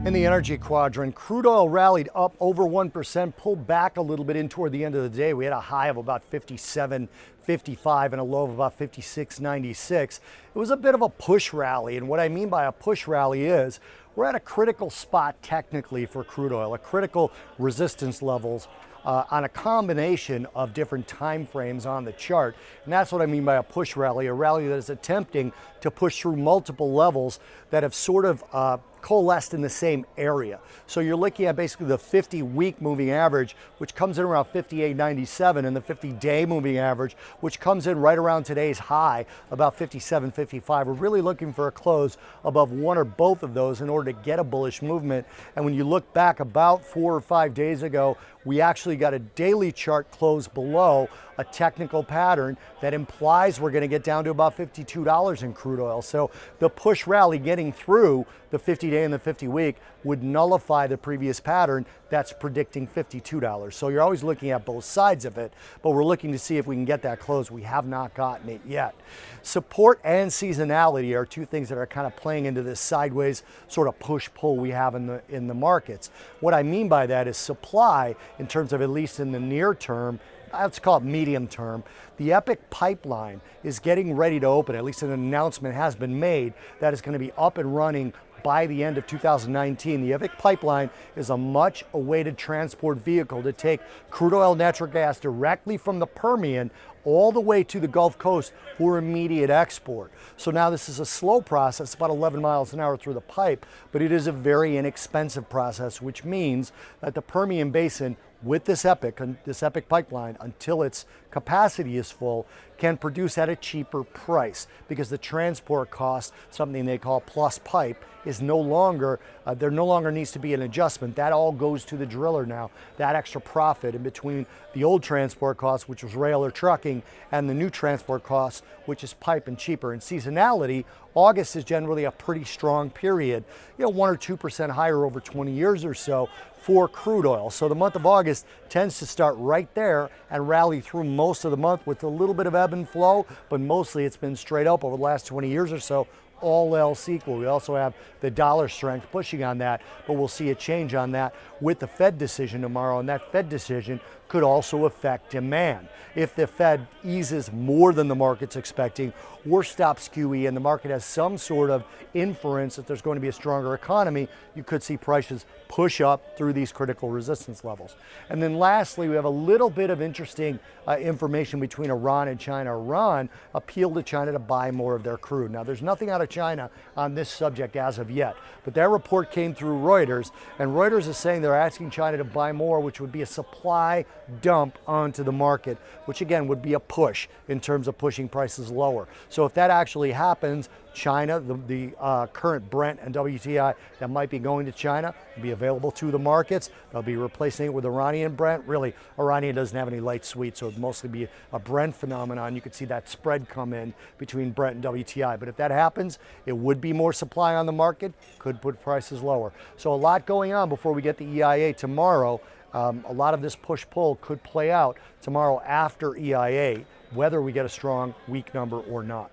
In the energy quadrant, crude oil rallied up over 1%, pulled back a little bit in toward the end of the day. We had a high of about 57.55 and a low of about 56.96. It was a bit of a push rally, and what I mean by a push rally is we're at a critical spot technically for crude oil, a critical resistance levels on a combination of different time frames on the chart. And that's what I mean by a push rally, a rally that is attempting to push through multiple levels that have sort of coalesced in the same area. So you're looking at basically the 50-week moving average, which comes in around 58.97, and the 50-day moving average, which comes in right around today's high, about 57.55. We're really looking for a close above one or both of those in order to get a bullish movement. And when you look back about 4 or 5 days ago, we actually got a daily chart close below a technical pattern that implies we're going to get down to about $52 in crude oil. So the push rally getting through the 50-day and the 50-week would nullify the previous pattern that's predicting $52. So you're always looking at both sides of it, but we're looking to see if we can get that close. We have not gotten it yet. Support and seasonality are two things that are kind of playing into this sideways sort of push-pull we have in the markets. What I mean by that is supply, in terms of at least in the near term, let's call it medium term. The EPIC pipeline is getting ready to open. At least an announcement has been made that is going to be up and running by the end of 2019. The EPIC pipeline is a much awaited transport vehicle to take crude oil, natural gas directly from the Permian all the way to the Gulf Coast for immediate export. So now this is a slow process, about 11 miles an hour through the pipe, but it is a very inexpensive process, which means that the Permian Basin, with this EPIC pipeline, until its capacity is full, can produce at a cheaper price, because the transport cost, something they call plus pipe, is no longer, there no longer needs to be an adjustment. That all goes to the driller now. That extra profit in between the old transport cost, which was rail or trucking, and the new transport cost, which is pipe and cheaper. And seasonality, August is generally a pretty strong period, 1 or 2% higher over 20 years or so for crude oil. So the month of August tends to start right there and rally through most of the month with a little bit of ebb and flow, but mostly it's been straight up over the last 20 years or so, all else equal. We also have the dollar strength pushing on that, but we'll see a change on that with the Fed decision tomorrow, and that Fed decision could also affect demand. If the Fed eases more than the market's expecting or stops QE and the market has some sort of inference that there's going to be a stronger economy, you could see prices push up through these critical resistance levels. And then lastly, we have a little bit of interesting information between Iran and China. Iran appealed to China to buy more of their crude. Now, there's nothing out of China on this subject as of yet, but that report came through Reuters, and Reuters is saying they're asking China to buy more, which would be a supply dump onto the market, which again would be a push in terms of pushing prices lower. So if that actually happens, China, the current Brent and WTI that might be going to China will be available to the markets. They'll be replacing it with Iranian Brent. Really, Iranian doesn't have any light sweet, so it'd mostly be a Brent phenomenon. You could see that spread come in between Brent and WTI. But if that happens, it would be more supply on the market, could put prices lower. So a lot going on before we get the EIA tomorrow. A lot of this push-pull could play out tomorrow after EIA, whether we get a strong weak number or not.